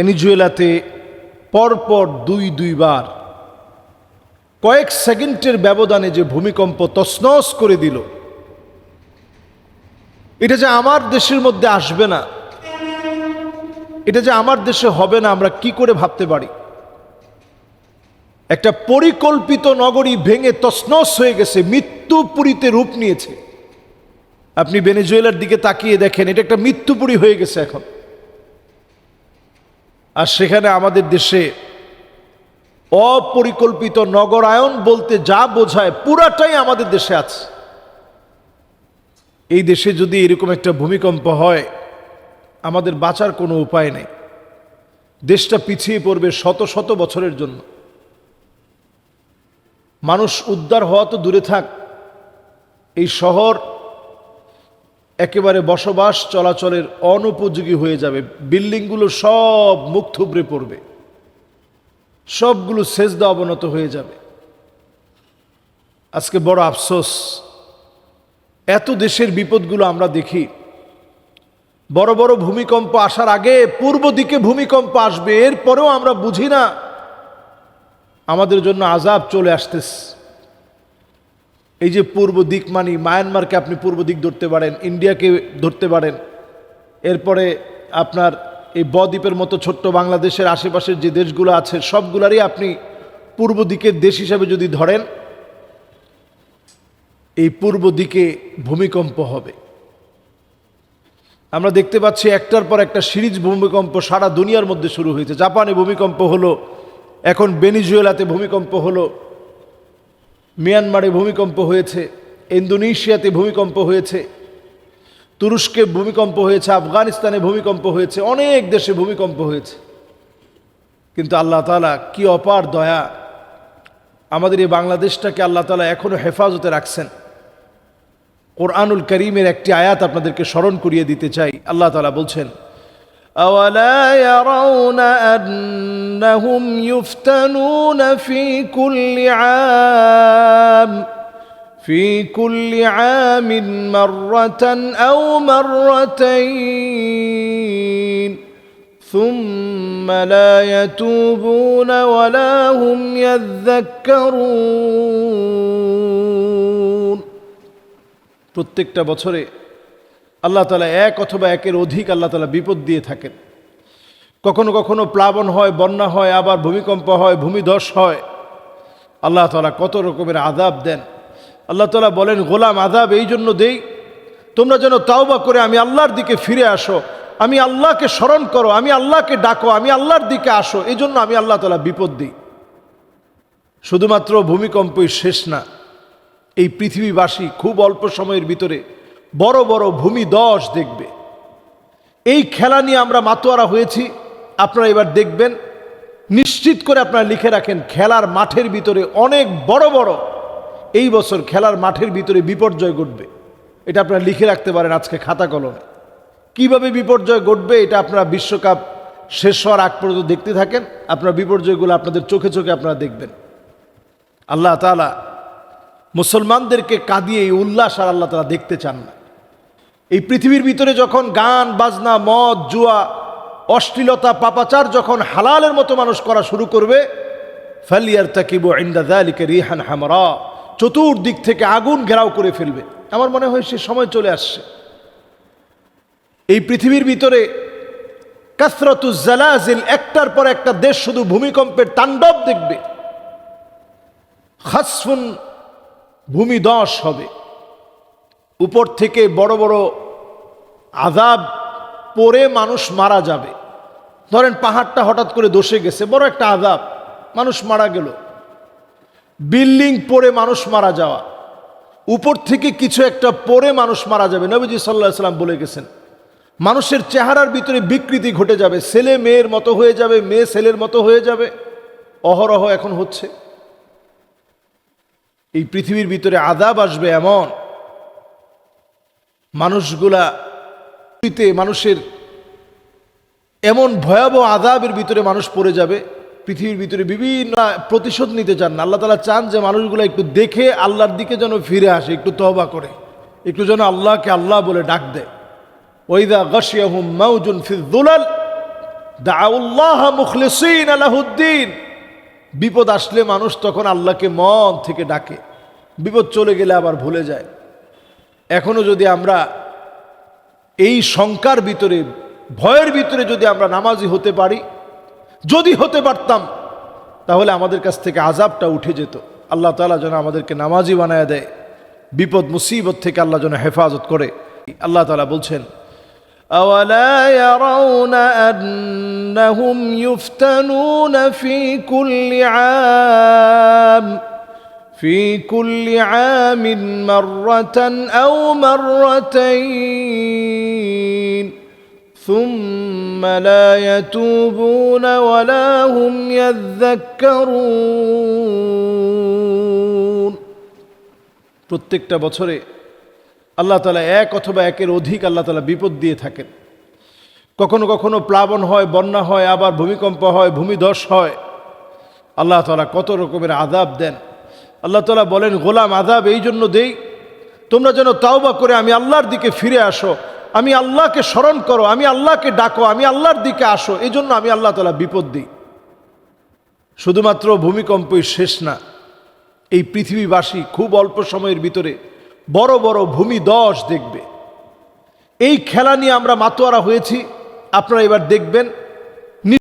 ভেনেজুয়েলাতে পরপর দুইবার কয়েক সেকেন্ডের ব্যবধানে যে ভূমিকম্প তছনছ করে দিল, এটা যে আমার দেশের মধ্যে আসবে না, এটা যে আমার দেশে হবে না, আমরা কি করে ভাবতে পারি? একটা পরিকল্পিত নগরী ভেঙে তছনছ হয়ে গেছে, মৃত্যুপুরীতে রূপ নিয়েছে। আপনি ভেনেজুয়েলার দিকে তাকিয়ে দেখেন, এটা একটা মৃত্যুপুরী হয়ে গেছে এখন। আর সেখানে আমাদের দেশে অপরিকল্পিত নগরায়ন বলতে যা বোঝায় পুরাটাই আমাদের দেশে আছে। এই দেশে যদি এরকম একটা ভূমিকম্প হয়, আমাদের বাঁচার কোনো উপায় নেই। দেশটা পিছিয়ে পড়বে শত শত বছরের জন্য। মানুষ উদ্ধার হওয়া তো দূরে থাক, এই শহর একেবারে বসবাস চলাচলের অনুপযোগী হয়ে যাবে। বিল্ডিংগুলো সব মুখ থুবড়ে পড়বে, সবগুলো সেজদা অবনত হয়ে যাবে। আজকে বড় আফসোস, এত দেশের বিপদগুলো আমরা দেখি। বড় বড় ভূমিকম্প আসার আগে পূর্ব দিকে ভূমিকম্প আসবে, এরপরেও আমরা বুঝি না আমাদের জন্য আযাব চলে আসতেছে। এই যে পূর্ব দিক, মানে মায়ানমারকে আপনি পূর্ব দিক ধরতে পারেন, ইন্ডিয়াকে ধরতে পারেন, এরপরে আপনার এই বদ্বীপের মতো ছোট্ট বাংলাদেশের আশেপাশের যে দেশগুলো আছে সবগুলারই আপনি পূর্ব দিকের দেশ হিসাবে যদি ধরেন, এই পূর্ব দিকে ভূমিকম্প হবে। আমরা দেখতে পাচ্ছি একটার পর একটা সিরিজ ভূমিকম্প সারা দুনিয়ার মধ্যে শুরু হয়েছে। জাপানে ভূমিকম্প হলো, এখন ভেনেজুয়েলাতে ভূমিকম্প হলো, মিয়ানমারে ভূমিকম্প হয়েছে, ইন্দোনেশিয়াতে ভূমিকম্প হয়েছে, তুরস্কে ভূমিকম্প হয়েছে, আফগানিস্তানে ভূমিকম্প হয়েছে, অনেক দেশে ভূমিকম্প হয়েছে। কিন্তু আল্লাহ তাআলা কি অপার দয়া, আমাদের এই বাংলাদেশটাকে আল্লাহ তাআলা এখনো হেফাজতে রাখছেন। কোরআনুল কারীমের একটি আয়াত আপনাদেরকে স্মরণ করিয়ে দিতে চাই। আল্লাহ তাআলা বলছেন, أَوَلَا يَرَوْنَ أَنَّهُمْ يُفْتَنُونَ في كل عام مرة أو مرتين ثم لا يتوبون ولا هم يذكرون। প্রত্যেকটা বছরে আল্লাহ তাআলা এক অথবা একের অধিক আল্লাহ তাআলা বিপদ দিয়ে থাকেন। কখনো কখনো প্লাবন হয়, বন্যা হয়, আবার ভূমিকম্প হয়, ভূমিধস হয়। আল্লাহ তাআলা কত রকমের আযাব দেন। আল্লাহ তাআলা বলেন, গোলাম, আযাব এই জন্য দেই তোমরা যেন তাওবা করে আমি আল্লাহর দিকে ফিরে আসো, আমি আল্লাহকে স্মরণ করো, আমি আল্লাহকে ডাকো, আমি আল্লাহর দিকে আসো। এই জন্য আমি আল্লাহ তাআলা বিপদ দিই। শুধুমাত্র ভূমিকম্পই শেষ না, এই পৃথিবীবাসী খুব অল্প সময়ের ভিতরে বড় বড় ভূমিধস দেখবে। এই খেলা নিয়ে আমরা মাতোয়ারা হয়েছি। আপনারা এবার দেখবেন, নিশ্চিত করে আপনারা লিখে রাখেন, খেলার মাঠের ভিতরে অনেক বড় বড় এই বছর খেলার মাঠের ভিতরে বিপর্যয় ঘটবে। এটা আপনারা লিখে রাখতে পারেন আজকে খাতা কলমে। কিভাবে বিপর্যয় ঘটবে এটা আপনারা বিশ্বকাপ শেষ হওয়ার আগ পর্যন্ত দেখতে থাকেন, আপনারা বিপর্যয়গুলো আপনাদের চোখে চোখে আপনারা দেখবেন। আল্লাহ তাআলা মুসলমানদেরকে কাঁদিয়ে এই উল্লাস আর আল্লাহ তাআলা দেখতে চান না। এই পৃথিবীর ভিতরে যখন গান বাজনা, মদ, জুয়া, অশ্লীলতা, পাপাচার যখন হালালের মতো মানুষ করা শুরু করবে, ফালিয়ারতাকিবু ইনদা যালিকা রিহান হামরা, চতুর্দিক থেকে আগুন ঘেরাও করে ফেলবে। আমার মনে হয় সে সময় চলে আসছে। এই পৃথিবীর ভিতরে কাসরাতুজ জালাজিল, একটার পর একটা দেশ শুধু ভূমিকম্পের তাণ্ডব দেখবে। খাসফুন, ভূমিধস হবে, উপর থেকে বড় বড় আযাব পড়ে মানুষ মারা যাবে। ধরেন পাহাড়টা হঠাৎ করে ধসে গেছে, বড় একটা আযাব, মানুষ মারা গেল। বিল্ডিং পড়ে মানুষ মারা যাওয়া, উপর থেকে কিছু একটা পড়ে মানুষ মারা যাবে। নবীজি সাল্লাল্লাহু আলাইহি সাল্লাম বলে গেছেন, মানুষের চেহারার ভিতরে বিকৃতি ঘটে যাবে, ছেলে মেয়ের মতো হয়ে যাবে, মেয়ে ছেলের মতো হয়ে যাবে। অহরহ এখন হচ্ছে। এই পৃথিবীর ভিতরে আযাব আসবে এমন, মানুষের এমন ভয়াবহ আযাবের ভিতরে মানুষ পড়ে যাবে। পৃথিবীর ভিতরে বিভিন্ন প্রতিশোধ নিতে চান না। আল্লাহ তাআলা চান যে মানুষগুলো একটু দেখে আল্লাহর দিকে যেন ফিরে আসে, একটু তওবা করে, একটু যেন আল্লাহকে আল্লাহ বলে ডাক দেয়। ওয়াইদা গাশিয়াহুম মাউজুন ফিয যুলাল, দাউল্লাহ মুখলিসিন লাহুদ্দিন। বিপদ আসলে মানুষ তখন আল্লাহকে মন থেকে ডাকে, বিপদ চলে গেলে আবার ভুলে যায়। এখনো যদি আমরা এই শঙ্কার ভিতরে, ভয়ের ভিতরে যদি আমরা নামাজি হতে পারি, যদি হতে পারতাম, তাহলে আমাদের কাছ থেকে আযাবটা উঠে যেত। আল্লাহ তাআলা যেন আমাদেরকে নামাজি বানায় দেয়, বিপদ মুসিবত থেকে আল্লাহ যেন হেফাজত করে। আল্লাহ তাআলা বলছেন, أَوَلَا يَرَوْنَ أَنَّهُمْ يُفْتَنُونَ في كل عام مرة أو مرتين ثم لا يتوبون ولا هم يذكرون। প্রত্যেকটা বছরে আল্লাহ তাআলা এক অথবা একের অধিক আল্লাহ তাআলা বিপদ দিয়ে থাকেন। কখনো কখনো প্লাবন হয়, বন্যা হয়, আবার ভূমিকম্প হয়, ভূমিধস হয়। আল্লাহ তাআলা কত রকমের আযাব দেন। আল্লাহ তাআলা বলেন, গোলাম আযাব এই জন্য দেই তোমরা যেন তাওবা করে আমি আল্লাহর দিকে ফিরে আসো, আমি আল্লাহকে স্মরণ করো, আমি আল্লাহকে ডাকো, আমি আল্লাহর দিকে আসো। এই জন্য আমি আল্লাহ তাআলা বিপদ দিই। শুধুমাত্র ভূমিকম্পই শেষ না, এই পৃথিবীবাসী খুব অল্প সময়ের ভিতরে বড় বড় ভূমিধস দেখবে। এই খেলা নিয়ে আমরা মাতোয়ারা হয়েছি। আপনারা এবার দেখবেন